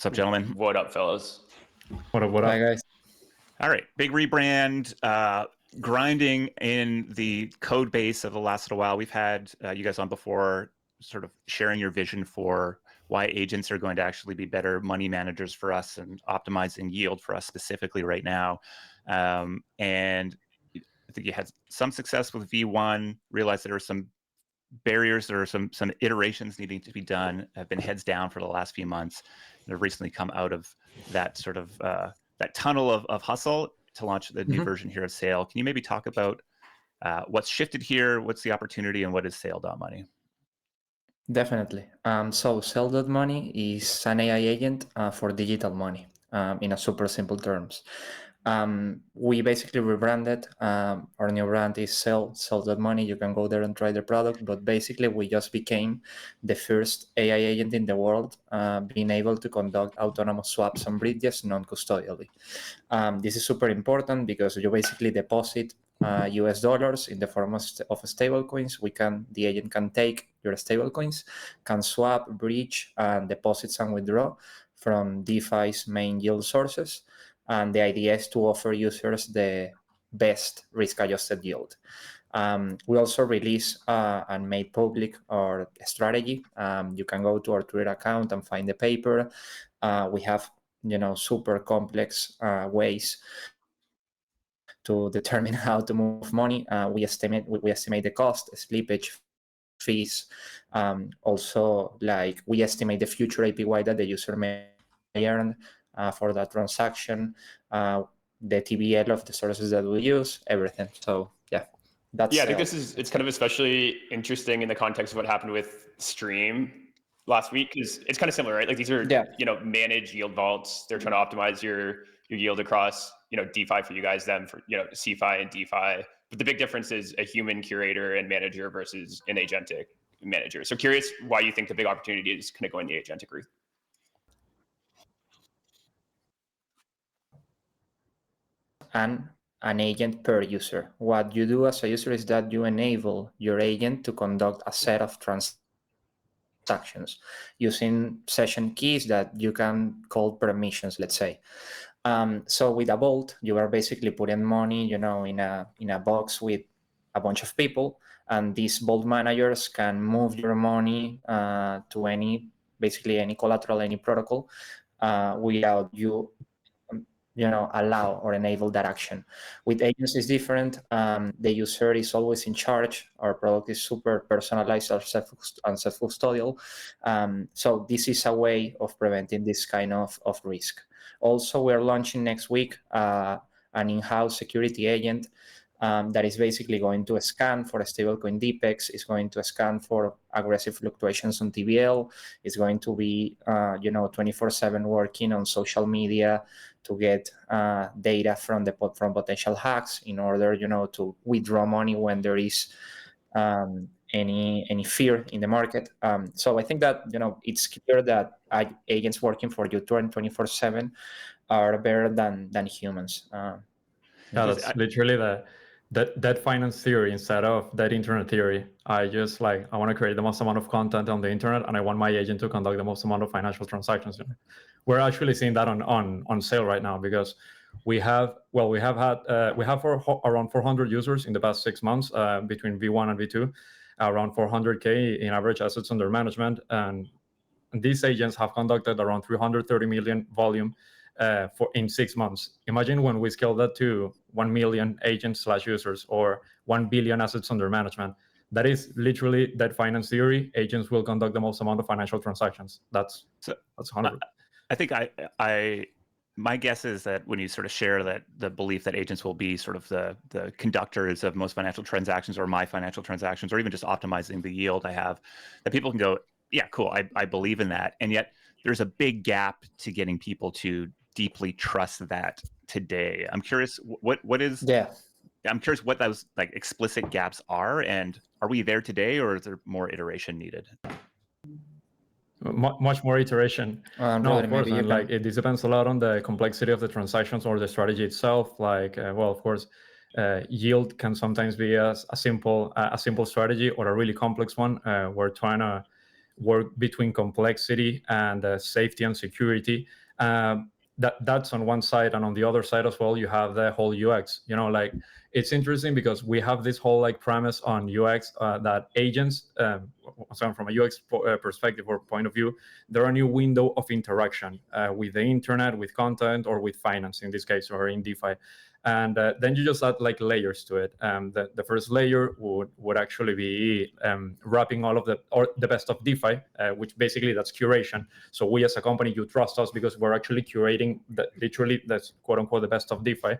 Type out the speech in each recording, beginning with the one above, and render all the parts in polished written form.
What's up, gentlemen? What up, fellas? What up? Hi, guys. All right, big rebrand, grinding in the code base of the last little while. We've had you guys on before, sort of sharing your vision for why agents are going to actually be better money managers for us and optimizing yield for us specifically right now. And I think you had some success with V1, realized there were some barriers, there are some iterations needing to be done, have been heads down for the last few months, and have recently come out of that sort of that tunnel of hustle to launch the new version here of Sail. Can you maybe talk about what's shifted here, what's the opportunity, and what is Sail.money? Definitely. So Sell.money is an AI agent for digital money in a super simple terms. We basically rebranded. Our new brand is Sell.money. You can go there and try the product, but basically we just became the first AI agent in the world being able to conduct autonomous swaps and bridges non-custodially. This is super important because you basically deposit US dollars in the form of stable coins. The agent can take your stable coins, can swap, bridge, and deposit and withdraw from DeFi's main yield sources. And the idea is to offer users the best risk-adjusted yield. We also released and made public our strategy. You can go to our Twitter account and find the paper. We have super complex ways to determine how to move money. We estimate the cost, slippage, fees. Also, like we estimate the future APY that the user may earn for that transaction, the TBL of the sources that we use, everything. So yeah, that's I think it's kind of especially interesting in the context of what happened with Stream last week, because it's kind of similar, right? Like these are managed yield vaults. They're trying to optimize your yield across DeFi for you guys, them for CeFi and DeFi. But the big difference is a human curator and manager versus an agentic manager. So curious why you think the big opportunity is kind of going the agentic route. And an agent per user. What you do as a user is that you enable your agent to conduct a set of transactions using session keys that you can call permissions, let's say. So with a vault, you are basically putting money, in a box with a bunch of people, and these vault managers can move your money to any collateral, any protocol, without you allow or enable that action. With agents is different. The user is always in charge. Our product is super personalized and self-custodial. So this is a way of preventing this kind of risk. Also, we're launching next week an in-house security agent that is basically going to scan for a stablecoin DPEX, is going to scan for aggressive fluctuations on TVL, is going to be 24/7 working on social media to get data from potential hacks in order to withdraw money when there is any fear in the market. So I think that it's clear that agents working for you 24/7 are better than humans. That's literally that finance theory instead of that internet theory. I want to create the most amount of content on the internet, and I want my agent to conduct the most amount of financial transactions. We're actually seeing that on Sail right now, because we have around 400 users in the past 6 months between V1 and V2, around 400K in average assets under management, and these agents have conducted around 330 million volume in 6 months. Imagine when we scale that to 1 million agents/users or 1 billion assets under management. That is literally that finance theory. Agents will conduct the most amount of financial transactions. That's 100. I think my guess is that when you sort of share that the belief that agents will be sort of the conductors of most financial transactions or my financial transactions, or even just optimizing the yield I have, that people can go, yeah, cool, I believe in that. And yet there's a big gap to getting people to deeply trust that today. I'm curious I'm curious what those explicit gaps are, and are we there today, or is there more iteration needed? Much more iteration. No, of course, and it depends a lot on the complexity of the transactions or the strategy itself. Of course, yield can sometimes be a simple strategy or a really complex one. We're trying to work between complexity and safety and security. That's on one side, and on the other side as well, you have the whole UX. Like, it's interesting because we have this whole like premise on UX that agents, so from a UX perspective or point of view, they're a new window of interaction with the internet, with content, or with finance in this case, or in DeFi. And then you just add like layers to it. The first layer would actually be wrapping all of the best of DeFi, which basically that's curation. So we as a company, you trust us because we're actually curating literally that's quote unquote the best of DeFi.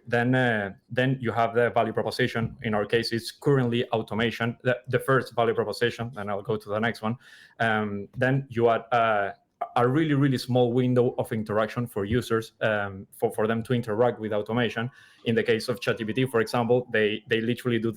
Then you have the value proposition. In our case, it's currently automation, the first value proposition, and I'll go to the next one. Then you add a really, really small window of interaction for users, for them to interact with automation. In the case of ChatGPT, for example, they literally do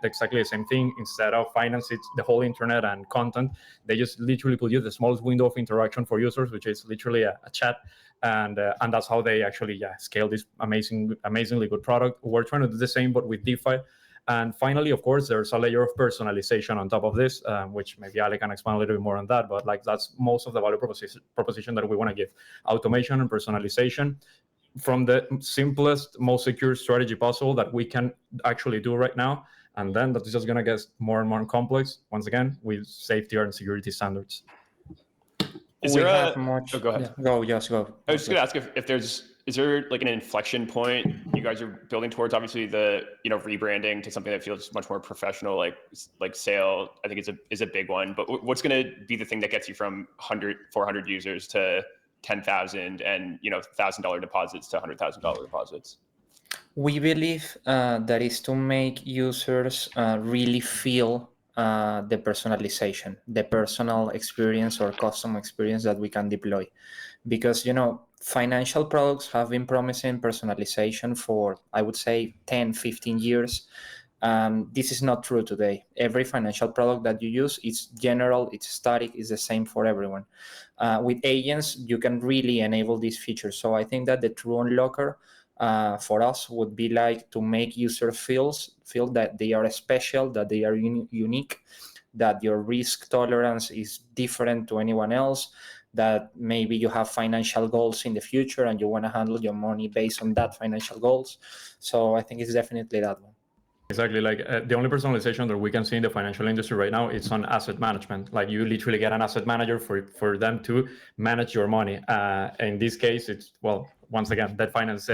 exactly the same thing. Instead of finance, it's the whole internet and content. They just literally put you the smallest window of interaction for users, which is literally a chat. And that's how they actually scale this amazingly good product. We're trying to do the same, but with DeFi. And finally, of course, there's a layer of personalization on top of this, which maybe Ale can expand a little bit more on that. But like that's most of the value proposition that we want to give: automation and personalization, from the simplest, most secure strategy possible that we can actually do right now. And then that's just going to get more and more complex, once again, with safety and security standards. Is there much? Oh, go ahead. Yeah. Go. I was just going to ask if is there like an inflection point you guys are building towards? Obviously, the rebranding to something that feels much more professional, like Sail, I think is a big one. But what's going to be the thing that gets you from 400 users to 10,000 and $1,000 deposits to $100,000 deposits? We believe that is to make users really feel the personalization, the personal experience or custom experience that we can deploy. Because, financial products have been promising personalization for, I would say, 10, 15 years. This is not true today. Every financial product that you use, it's general, it's static, it's the same for everyone. With agents, you can really enable these features. So I think that the true unlocker for us would be like to make users feel that they are special, that they are unique, that your risk tolerance is different to anyone else, that maybe you have financial goals in the future and you want to handle your money based on that financial goals. So I think it's definitely that one. Exactly. Like the only personalization that we can see in the financial industry right now is on asset management. Like you literally get an asset manager for them to manage your money. In this case, it's, well, once again, that finance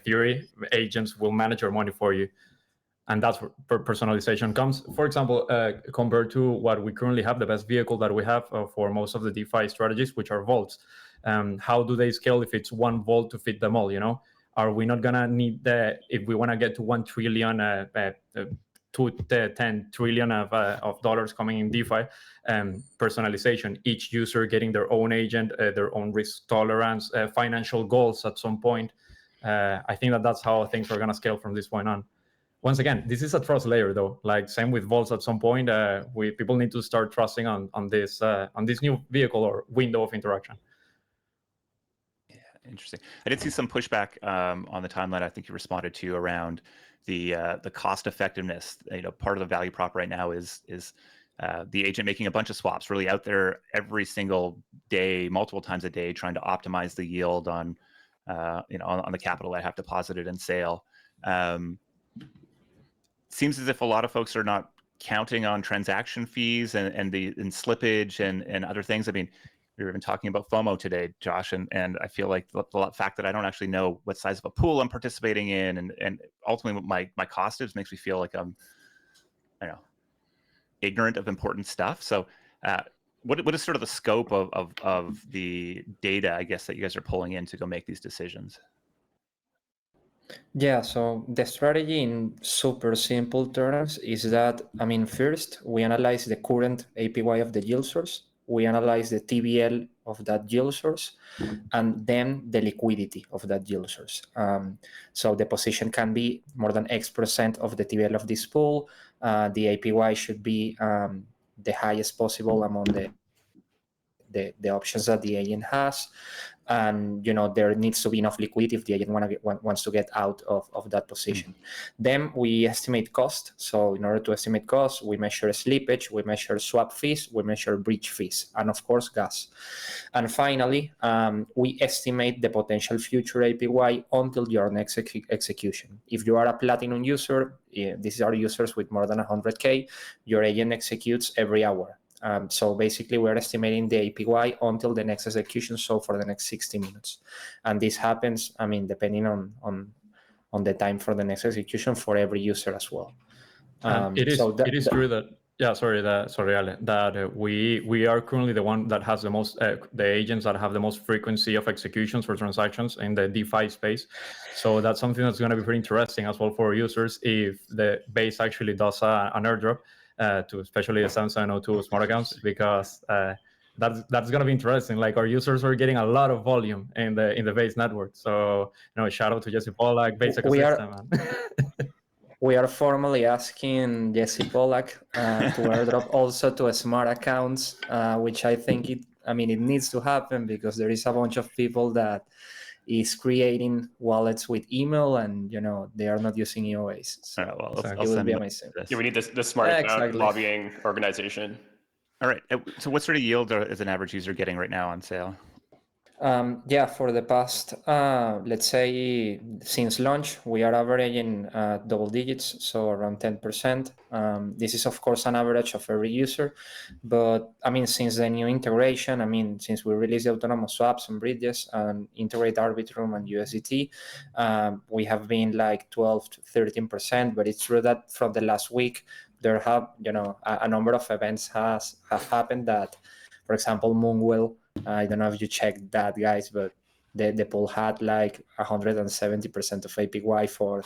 theory, agents will manage your money for you. And that's where personalization comes. For example, compared to what we currently have, the best vehicle that we have for most of the DeFi strategies, which are vaults. How do they scale if it's one vault to fit them all, Are we not going to need if we want to get to 1 trillion, to 10 trillion of dollars coming in DeFi, personalization, each user getting their own agent, their own risk tolerance, financial goals at some point. I think that's how things are going to scale from this point on. Once again, this is a trust layer, though. Like same with vaults. At some point, people need to start trusting on this new vehicle or window of interaction. Yeah, interesting. I did see some pushback on the timeline. I think you responded to around the cost effectiveness. Part of the value prop right now is the agent making a bunch of swaps, really out there every single day, multiple times a day, trying to optimize the yield on the capital I have deposited in Sail. Seems as if a lot of folks are not counting on transaction fees and slippage and other things. I mean, we were even talking about FOMO today, Josh, and I feel like the fact that I don't actually know what size of a pool I'm participating in and ultimately what my cost is makes me feel like I'm, ignorant of important stuff. So what is sort of the scope of the data, I guess, that you guys are pulling in to go make these decisions? Yeah, so the strategy in super simple terms is that, first we analyze the current APY of the yield source, we analyze the TVL of that yield source, and then the liquidity of that yield source. So the position can be more than X% of the TVL of this pool. The APY should be the highest possible among the the options that the agent has. And there needs to be enough liquidity if the agent wants to get out of that position. Then we estimate cost. So in order to estimate cost, we measure slippage, we measure swap fees, we measure breach fees, and of course gas. And finally, we estimate the potential future APY until your next execution. If you are a platinum user, these are users with more than 100K, your agent executes every hour. So basically, we're estimating the APY until the next execution, so for the next 60 minutes. And this happens, depending on the time for the next execution for every user as well. It is true that, Ale, that we are currently the one that has the most, the agents that have the most frequency of executions for transactions in the DeFi space. So that's something that's going to be pretty interesting as well for users if the base actually does an airdrop. To especially the 7702 smart accounts, because that's going to be interesting. Like, our users are getting a lot of volume in the base network. So shout out to Jesse Pollack, base ecosystem. We are formally asking Jesse Pollack to airdrop also to smart accounts, which I think it needs to happen, because there is a bunch of people that is creating wallets with email, and they are not using EOAs. So it will be amazing. Yeah, we need the smart account lobbying organization. All right. So what sort of yield is an average user getting right now on sale? For the past, let's say since launch, we are averaging double digits, so around 10%. This is of course an average of every user, but since the new integration, since we released the autonomous swaps and bridges and integrate Arbitrum and USDT, we have been like 12 to 13%. But it's true that from the last week, there have a number of events have happened that, for example, Moonwell. I don't know if you checked that, guys, but the pool had like 170% of APY for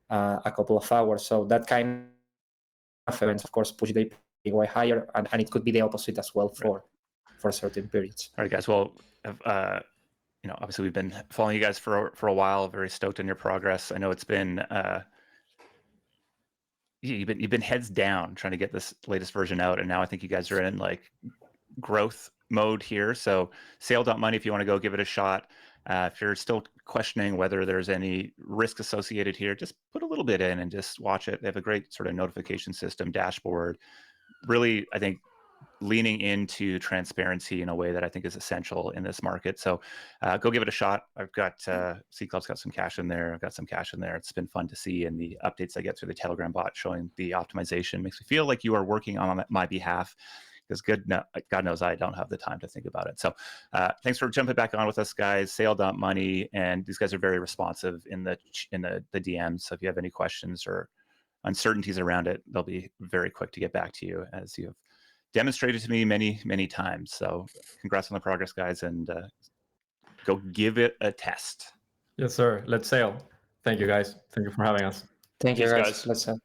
a couple of hours. So that kind of events, of course, push the APY higher, and it could be the opposite as well for certain periods. All right, guys. Well, obviously we've been following you guys for a while. Very stoked on your progress. I know it's been you've been heads down trying to get this latest version out, and now I think you guys are in like growth mode here. So sale.money, if you want to go give it a shot. If you're still questioning whether there's any risk associated here, just put a little bit in and just watch it. They have a great sort of notification system, dashboard. Really, I think leaning into transparency in a way that I think is essential in this market. So go give it a shot. I've got C Club's got some cash in there. I've got some cash in there. It's been fun to see, and the updates I get through the Telegram bot showing the optimization makes me feel like you are working on my behalf. Because God knows I don't have the time to think about it. So thanks for jumping back on with us, guys. Sale.money, and these guys are very responsive in the DMs. So if you have any questions or uncertainties around it, they'll be very quick to get back to you, as you have demonstrated to me many, many times. So congrats on the progress, guys, and go give it a test. Yes, sir. Let's sail. Thank you, guys. Thank you for having us. Thank you, guys. Let's sail.